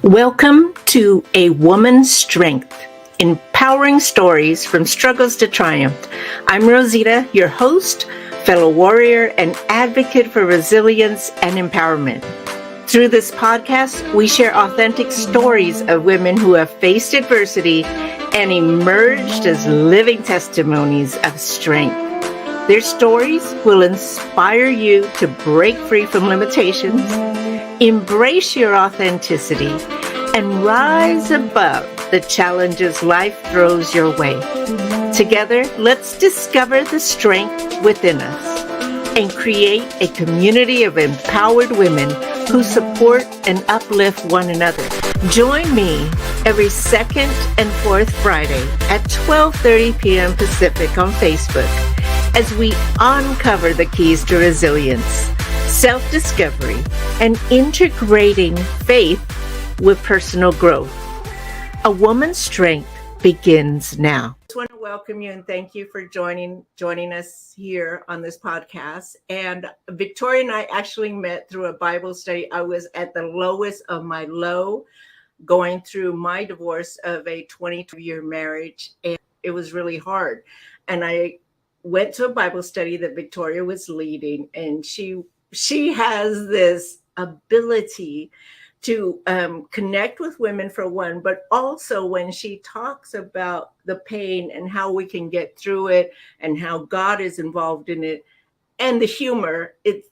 Welcome to A Woman's Strength, empowering stories from struggles to triumph. I'm Rosita, your host, fellow warrior, and advocate for resilience and empowerment. Through this podcast, we share authentic stories of women who have faced adversity and emerged as living testimonies of strength. Their stories will inspire you to break free from limitations, embrace your authenticity, and rise above the challenges life throws your way. Together, let's discover the strength within us and create a community of empowered women who support and uplift one another. Join me every second and fourth Friday at 12:30 p.m. Pacific on Facebook as we uncover the keys to resilience, self-discovery, and integrating faith with personal growth. A woman's strength begins now. I just want to welcome you and thank you for joining us here on this podcast. And Victoria and I actually met through a Bible study. I was at the lowest of my low, going through my divorce of a 22-year marriage, and it was really hard. And I went to a Bible study that Victoria was leading, and she has this ability to connect with women, for one, but also when she talks about the pain and how we can get through it and how God is involved in it, and the humor, it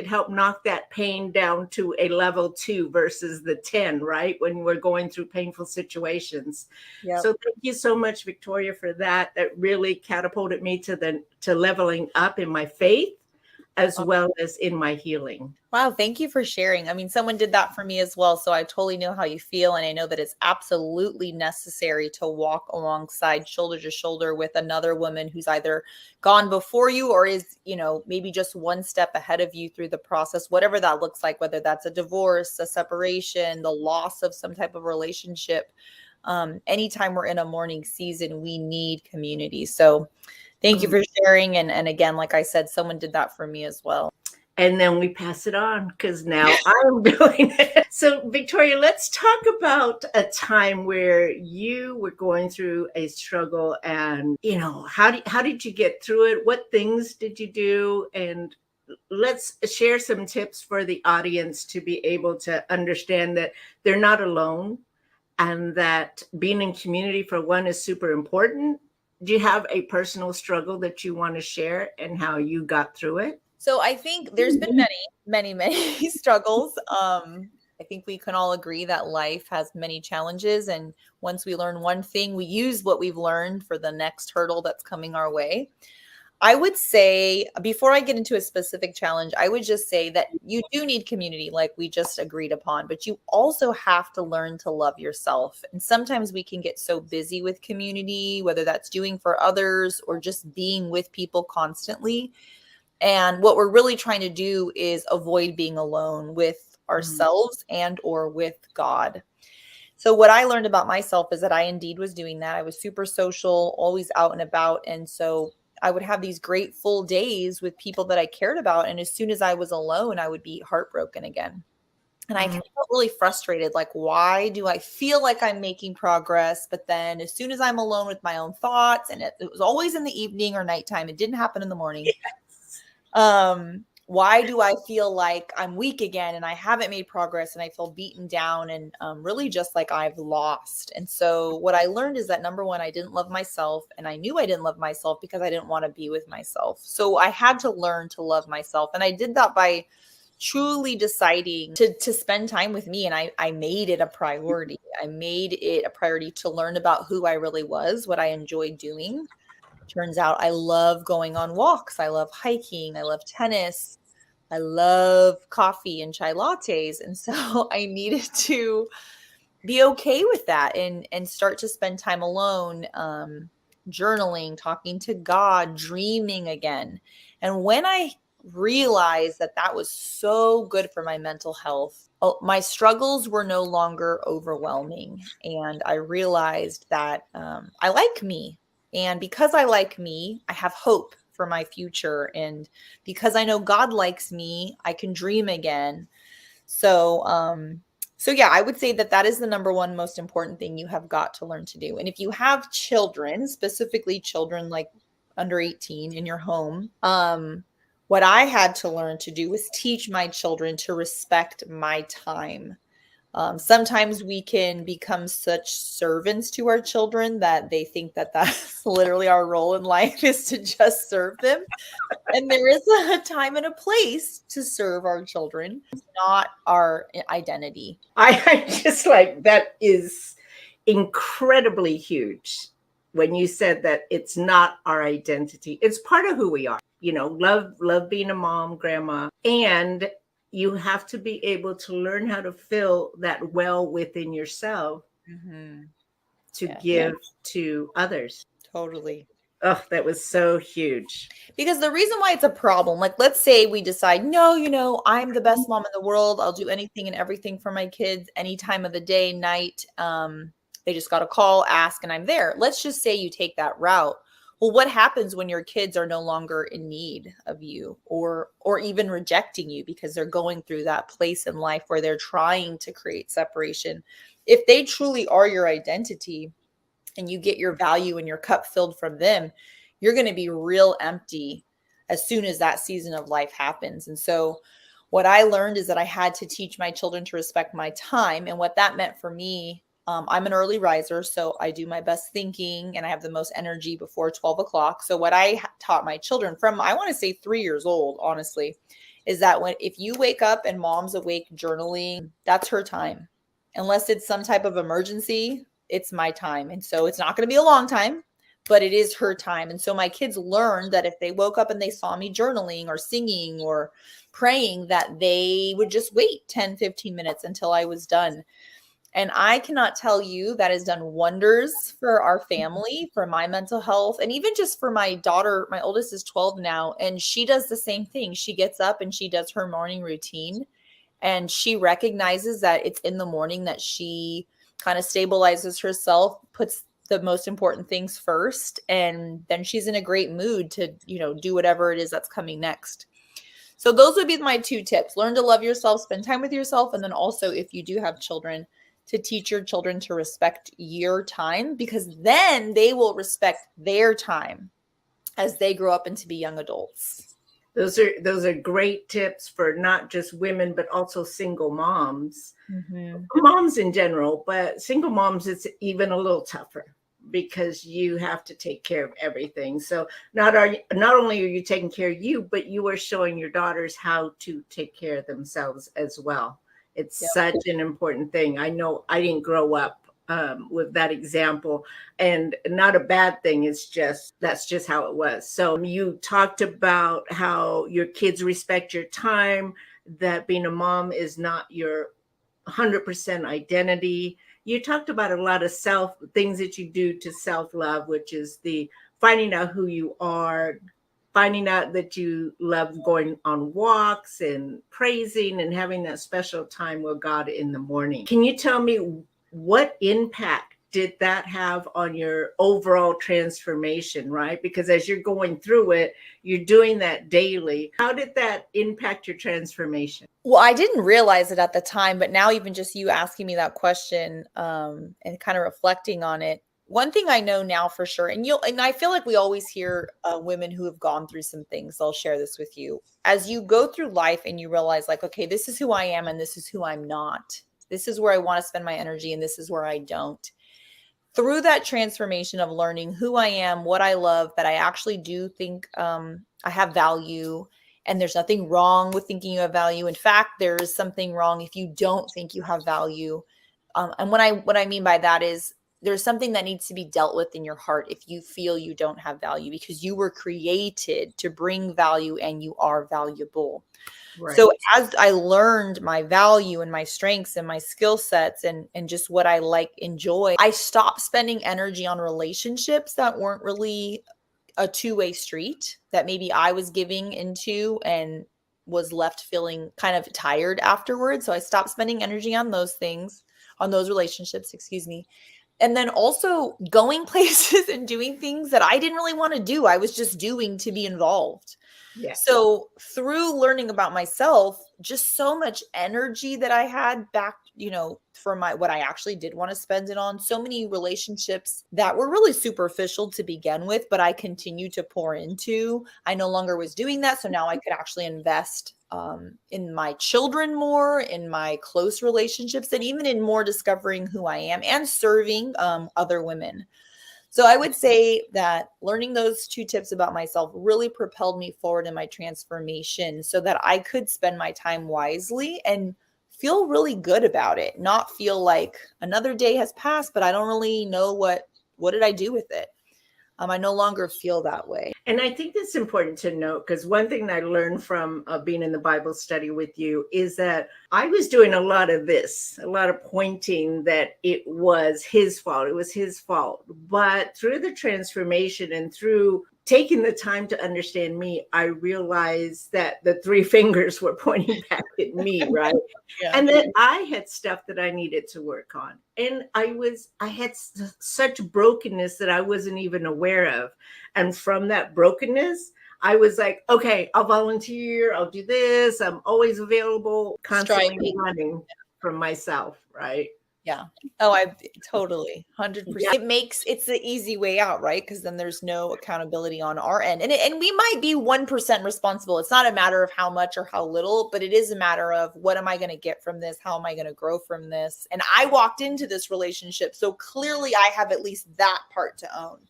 helped knock that pain down to a level 2 versus the 10, right? When we're going through painful situations. Yep. So thank you so much, Victoria, for that. That really catapulted me to leveling up in my faith as well as in my healing. Wow. Thank you for sharing. I mean, someone did that for me as well. So I totally know how you feel. And I know that it's absolutely necessary to walk alongside shoulder to shoulder with another woman who's either gone before you or is, maybe just one step ahead of you through the process, whatever that looks like, whether that's a divorce, a separation, the loss of some type of relationship. Anytime we're in a mourning season, we need community. So thank you for sharing. And again, like I said, someone did that for me as well. And then we pass it on because now I'm doing it. So Victoria, let's talk about a time where you were going through a struggle and, how did you get through it? What things did you do? And let's share some tips for the audience to be able to understand that they're not alone and that being in community, for one, is super important. Do you have a personal struggle that you want to share and how you got through it? So I think there's been many struggles. I think we can all agree that life has many challenges. And once we learn one thing, we use what we've learned for the next hurdle that's coming our way. I would say, before I get into a specific challenge, I would just say that you do need community, like we just agreed upon, but you also have to learn to love yourself. And sometimes we can get so busy with community, whether that's doing for others or just being with people constantly. And what we're really trying to do is avoid being alone with ourselves and or with God. So what I learned about myself is that I indeed was doing that. I was super social, always out and about. And so I would have these great full days with people that I cared about. And as soon as I was alone, I would be heartbroken again. And I felt really frustrated. Like, why do I feel like I'm making progress? But then as soon as I'm alone with my own thoughts, and it was always in the evening or nighttime, it didn't happen in the morning. Why do I feel like I'm weak again and I haven't made progress and I feel beaten down and really just like I've lost? And so what I learned is that, number one, I didn't love myself, and I knew I didn't love myself because I didn't want to be with myself. So I had to learn to love myself. And I did that by truly deciding to spend time with me. And I made it a priority. I made it a priority to learn about who I really was, what I enjoyed doing. Turns out I love going on walks. I love hiking. I love tennis. I love coffee and chai lattes. And so I needed to be okay with that and start to spend time alone, journaling, talking to God, dreaming again. And when I realized that was so good for my mental health, my struggles were no longer overwhelming. And I realized that I like me. And because I like me, I have hope for my future. And because I know God likes me, I can dream again. So, so yeah, I would say that that is the number one most important thing you have got to learn to do. And if you have children, specifically children like under 18 in your home, what I had to learn to do was teach my children to respect my time. Sometimes we can become such servants to our children that they think that that's literally our role in life is to just serve them. And there is a time and a place to serve our children. It's not our identity. I just like that is incredibly huge when you said that it's not our identity. It's part of who we are. You know, love being a mom, grandma, and you have to be able to learn how to fill that well within yourself Mm-hmm. to Yeah, give to others. totally. Oh, that was so huge. Because the reason why it's a problem, like let's say we decide, no, I'm the best mom in the world. I'll do anything and everything for my kids any time of the day, night. They just got a call, ask, and I'm there. Let's just say you take that route. Well, what happens when your kids are no longer in need of you or even rejecting you because they're going through that place in life where they're trying to create separation? If they truly are your identity, and you get your value and your cup filled from them, you're going to be real empty as soon as that season of life happens. And so, what I learned is that I had to teach my children to respect my time. And what that meant for me, I'm an early riser, so I do my best thinking and I have the most energy before 12 o'clock. So, what I taught my children from, I want to say 3 years old, honestly, is that if you wake up and mom's awake journaling, that's her time. Unless it's some type of emergency, it's my time. And so it's not going to be a long time, but it is her time. And so my kids learned that if they woke up and they saw me journaling or singing or praying, that they would just wait 10, 15 minutes until I was done. And I cannot tell you that has done wonders for our family, for my mental health, and even just for my daughter. My oldest is 12 now, and she does the same thing. She gets up and she does her morning routine, and she recognizes that it's in the morning that she kind of stabilizes herself, puts the most important things first, and then she's in a great mood to, do whatever it is that's coming next. So those would be my 2 tips. Learn to love yourself, spend time with yourself, and then also if you do have children, to teach your children to respect your time, because then they will respect their time as they grow up and to be young adults. Those are great tips for not just women, but also single moms, moms in general. But single moms, it's even a little tougher because you have to take care of everything. So not only are you taking care of you, but you are showing your daughters how to take care of themselves as well. It's such an important thing. I know I didn't grow up with that example, and not a bad thing. It's just that's just how it was. So you talked about how your kids respect your time, that being a mom is not your 100% identity. You talked about a lot of things that you do to self-love, which is the finding out who you are, finding out that you love going on walks and praising and having that special time with God in the morning. Can you tell me what impact did that have on your overall transformation, right? Because as you're going through it, you're doing that daily. How did that impact your transformation? Well, I didn't realize it at the time, but now even just you asking me that question and kind of reflecting on it, one thing I know now for sure, and I feel like we always hear women who have gone through some things, they'll share this with you. As you go through life and you realize like, okay, this is who I am and this is who I'm not. This is where I want to spend my energy and this is where I don't. Through that transformation of learning who I am, what I love, that I actually do think I have value, and there's nothing wrong with thinking you have value. In fact, there is something wrong if you don't think you have value. And what I mean by that is there's something that needs to be dealt with in your heart if you feel you don't have value, because you were created to bring value and you are valuable. Right. So as I learned my value and my strengths and my skill sets and just what I enjoy, I stopped spending energy on relationships that weren't really a two-way street, that maybe I was giving into and was left feeling kind of tired afterwards. So I stopped spending energy on those things, on those relationships, excuse me. And then also going places and doing things that I didn't really want to do. I was just doing to be involved. Yeah. So through learning about myself, just so much energy that I had back, for what I actually did want to spend it on. So many relationships that were really superficial to begin with, but I continued to pour into. I no longer was doing that. So now I could actually invest in my children more, in my close relationships, and even in more discovering who I am and serving other women. So I would say that learning those 2 tips about myself really propelled me forward in my transformation so that I could spend my time wisely and feel really good about it, not feel like another day has passed, but I don't really know what did I do with it. I no longer feel that way. And I think it's important to note, because one thing that I learned from being in the Bible study with you is that I was doing a lot of pointing that it was his fault. It was his fault. But through the transformation and through taking the time to understand me, I realized that the 3 fingers were pointing back at me, right? Yeah. And that I had stuff that I needed to work on. And I had such brokenness that I wasn't even aware of. And from that brokenness, I was like, okay, I'll volunteer. I'll do this. I'm always available, constantly running from myself, right? Yeah. Oh, I totally 100%. Yeah. It's the easy way out, right? Because then there's no accountability on our end. And we might be 1% responsible. It's not a matter of how much or how little, but it is a matter of what am I going to get from this? How am I going to grow from this? And I walked into this relationship. So clearly I have at least that part to own.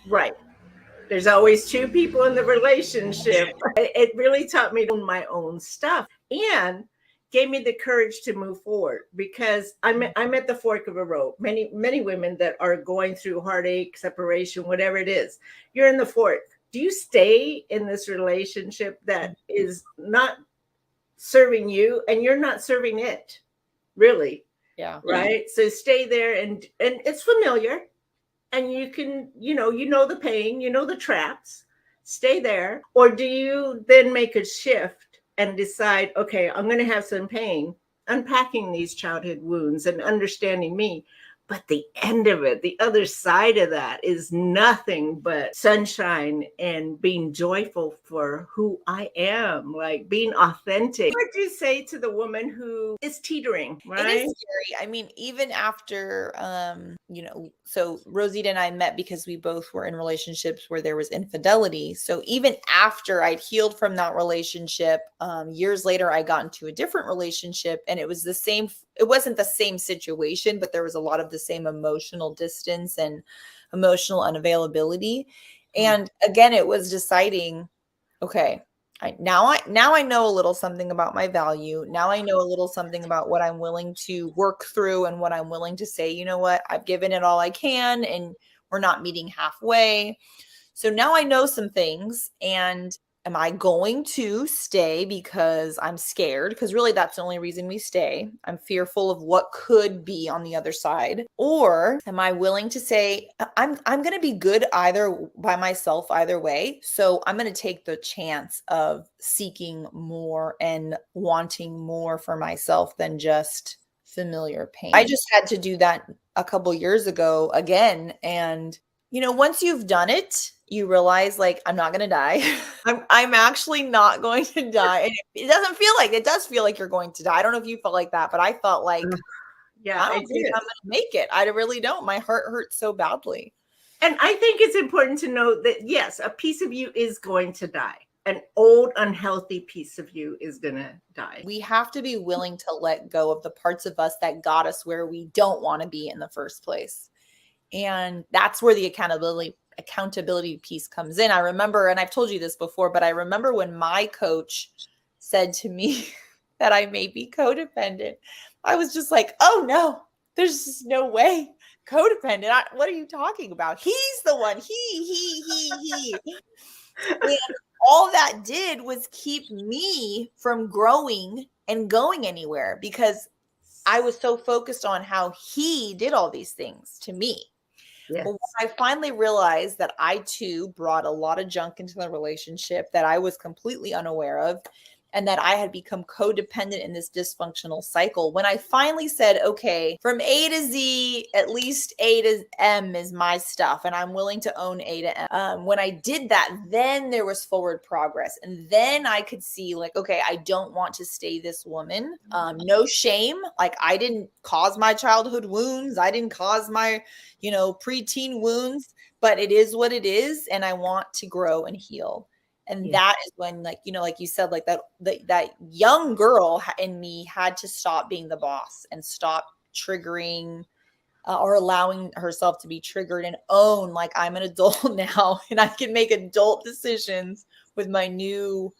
Right. There's always 2 people in the relationship. It really taught me to own my own stuff and gave me the courage to move forward, because I'm at the fork of a road. Many women that are going through heartache, separation, whatever it is, you're in the fork. Do you stay in this relationship that is not serving you and you're not serving it, really? Yeah. Right. So stay there, and it's familiar. And you can, you know the pain, you know the traps, stay there. Or do you then make a shift and decide, okay, I'm going to have some pain, unpacking these childhood wounds and understanding me. But the end of it, the other side of that is nothing but sunshine and being joyful for who I am, like being authentic. What would you say to the woman who is teetering, right? It is scary. I mean, even after, so Rosita and I met because we both were in relationships where there was infidelity. So even after I'd healed from that relationship, years later, I got into a different relationship, and it was the same. It wasn't the same situation, but there was a lot of the same emotional distance and emotional unavailability. And again, it was deciding, okay, now I know a little something about my value. Now I know a little something about what I'm willing to work through and what I'm willing to say, you know what, I've given it all I can and we're not meeting halfway. So now I know some things, and am I going to stay because I'm scared? Because really that's the only reason we stay. I'm fearful of what could be on the other side. Or am I willing to say, I'm going to be good either by myself, either way. So I'm going to take the chance of seeking more and wanting more for myself than just familiar pain. I just had to do that a couple years ago again. And once you've done it, you realize, like, I'm not going to die. I'm actually not going to die. And it does feel like you're going to die. I don't know if you felt like that, but I felt like, I don't think I'm going to make it. I really don't. My heart hurts so badly. And I think it's important to know that, yes, a piece of you is going to die. An old, unhealthy piece of you is going to die. We have to be willing to let go of the parts of us that got us where we don't want to be in the first place. And that's where the accountability piece comes in. I remember, and I've told you this before, but I remember when my coach said to me that I may be codependent. I was just like, oh no, there's just no way. Codependent. What are you talking about? He's the one. He. And all that did was keep me from growing and going anywhere, because I was so focused on how he did all these things to me. Yes. Well, I finally realized that I too brought a lot of junk into the relationship that I was completely unaware of. and that I had become codependent in this dysfunctional cycle. When I finally said, okay, from A to Z, at least A to M is my stuff, and I'm willing to own A to M. When I did that, then there was forward progress. And then I could see like, okay, I don't want to stay this woman. No shame. Like I didn't cause my childhood wounds. I didn't cause my, preteen wounds, but it is what it is. And I want to grow and heal. And that is when, like you said, like that young girl in me had to stop being the boss and stop triggering or allowing herself to be triggered and own, like, I'm an adult now and I can make adult decisions with my new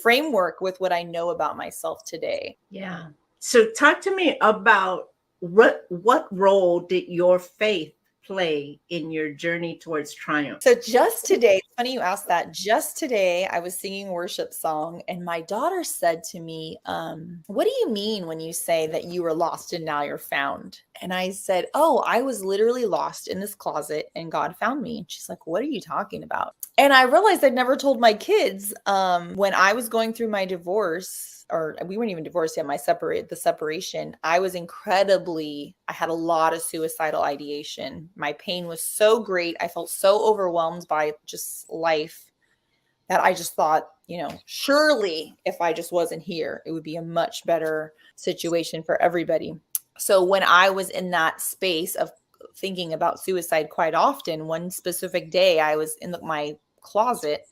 framework, with what I know about myself today. Yeah. So talk to me about what role did your faith play in your journey towards triumph? So just today, funny you asked that. Just today, I was singing a worship song, and my daughter said to me, what do you mean when you say that you were lost and now you're found? And I said, oh, I was literally lost in this closet and God found me. And she's like, what are you talking about? And I realized I'd never told my kids when I was going through my divorce, or we weren't even divorced yet, the separation, I had a lot of suicidal ideation. My pain was so great. I felt so overwhelmed by just life that I just thought, surely if I just wasn't here, it would be a much better situation for everybody. So when I was in that space of thinking about suicide quite often, one specific day I was in my closet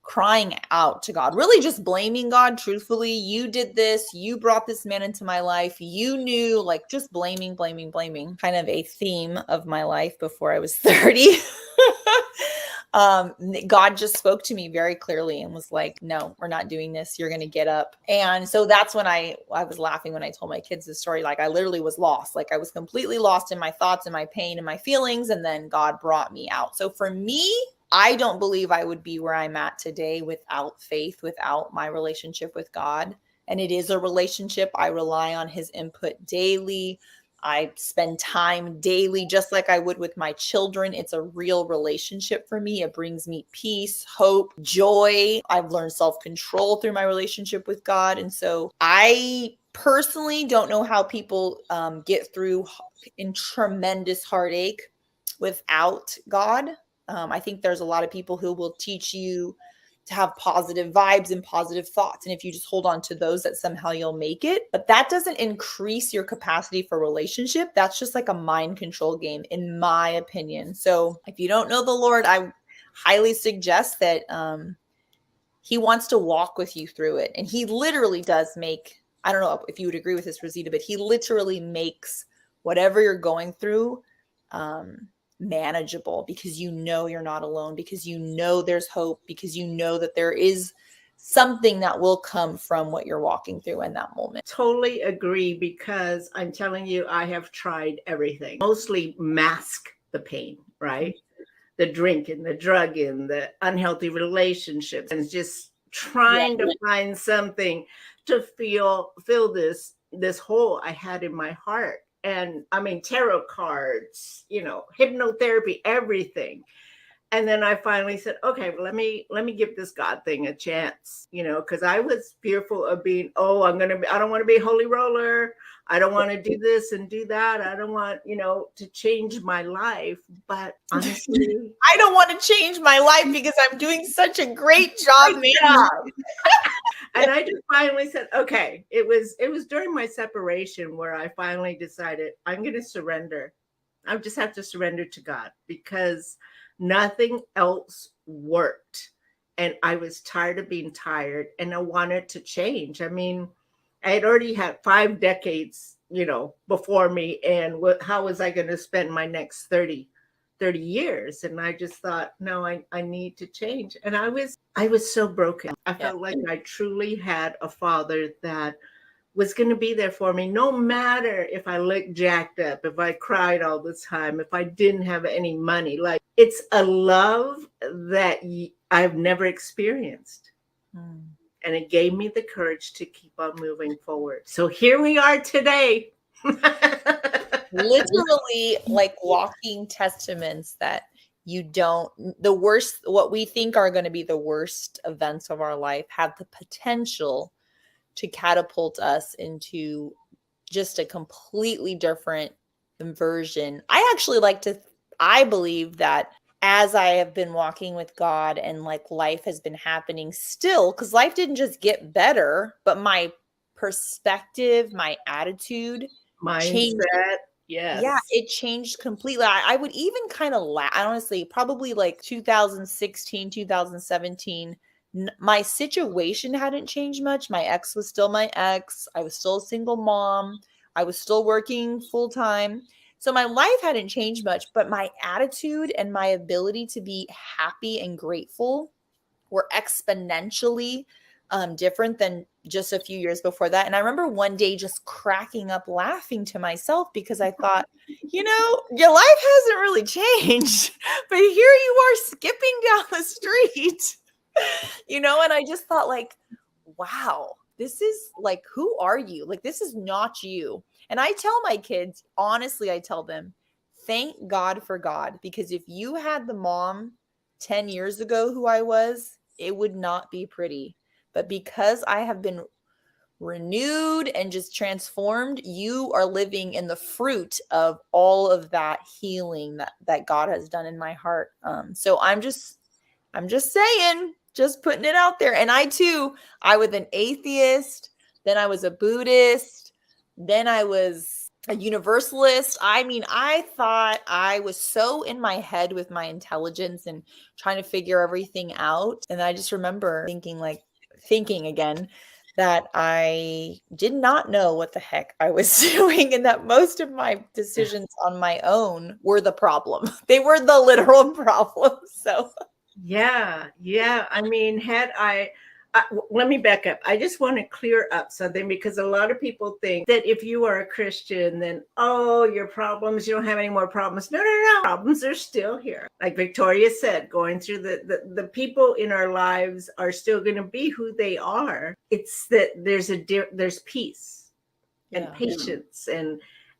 crying out to God, really just blaming God. Truthfully, you did this, you brought this man into my life, you knew, like just blaming, kind of a theme of my life before I was 30. God just spoke to me very clearly and was like, no, we're not doing this. You're going to get up. And so that's when I was laughing when I told my kids this story. Like I literally was lost. Like I was completely lost in my thoughts and my pain and my feelings. And then God brought me out. So for me, I don't believe I would be where I'm at today without faith, without my relationship with God. And it is a relationship. I rely on his input daily. I spend time daily, just like I would with my children. It's a real relationship for me. It brings me peace, hope, joy. I've learned self-control through my relationship with God. And so I personally don't know how people get through in tremendous heartache without God. I think there's a lot of people who will teach you to have positive vibes and positive thoughts. And if you just hold on to those, that somehow you'll make it. But that doesn't increase your capacity for relationship. That's just like a mind control game, in my opinion. So if you don't know the Lord, I highly suggest that he wants to walk with you through it. And he literally does make, I don't know if you would agree with this, Rosita, but he literally makes whatever you're going through manageable, because you're not alone, because there's hope, because that there is something that will come from what you're walking through in that moment. Totally agree, because I'm telling you, I have tried everything, mostly mask the pain, right? The drinking, the drugging, the unhealthy relationships, and just trying to find something to fill this hole I had in my heart. And I mean, tarot cards, hypnotherapy, everything. And then I finally said, okay, well, let me give this God thing a chance, because I was fearful of being, I don't want to be a holy roller. I don't want to do this and do that. I don't want, to change my life. But honestly, I don't want to change my life because I'm doing such a great job, man. And I just finally said, okay, it was during my separation where I finally decided I'm going to surrender. I just have to surrender to God, because nothing else worked. And I was tired of being tired, and I wanted to change. I mean, I had already had 5 decades, before me. And how was I going to spend my next 30 years? And I just thought, no, I need to change. And I was so broken. I felt like I truly had a father that was going to be there for me, no matter if I looked jacked up, if I cried all the time, if I didn't have any money. Like, it's a love that I've never experienced. And it gave me the courage to keep on moving forward. So here we are today. Literally like walking testaments that what we think are going to be the worst events of our life have the potential to catapult us into just a completely different version. I believe that as I have been walking with God and like life has been happening still, because life didn't just get better, but my perspective, my attitude changed. Mindset. Yeah, Yes. it changed completely. I would even kind of laugh, honestly, probably like 2016, 2017. My situation hadn't changed much. My ex was still my ex. I was still a single mom. I was still working full time. So my life hadn't changed much, but my attitude and my ability to be happy and grateful were exponentially different than just a few years before that. And I remember one day just cracking up laughing to myself because I thought, your life hasn't really changed, but here you are skipping down the street, and I just thought, like, wow, this is like, who are you? Like, this is not you. And I tell my kids, honestly, I tell them, thank God for God, because if you had the mom 10 years ago who I was, it would not be pretty. But because I have been renewed and just transformed, you are living in the fruit of all of that healing that God has done in my heart. So I'm just saying, just putting it out there. And I was an atheist, then I was a Buddhist, then I was a universalist. I mean, I thought I was so in my head with my intelligence and trying to figure everything out. And I just remember thinking again that I did not know what the heck I was doing, and that most of my decisions on my own were the problem. They were the literal problem. So Yeah, yeah. I mean, let me back up. I just want to clear up something because a lot of people think that if you are a Christian, then, your problems, you don't have any more problems. No, no, no. Problems are still here. Like Victoria said, going through the people in our lives are still going to be who they are. It's that there's peace and patience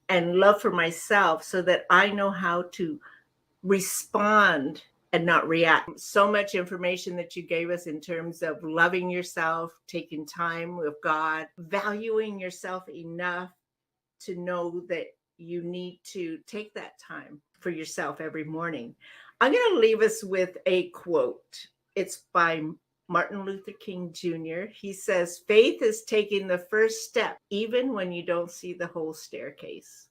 and love for myself so that I know how to respond and not react. So much information that you gave us in terms of loving yourself, taking time with God, valuing yourself enough to know that you need to take that time for yourself every morning. I'm going to leave us with a quote. It's by Martin Luther King Jr. He says, "Faith is taking the first step, even when you don't see the whole staircase."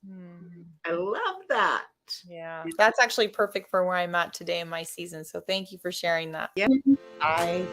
I love that. Yeah, that's actually perfect for where I'm at today in my season. So thank you for sharing that. Yeah. Bye.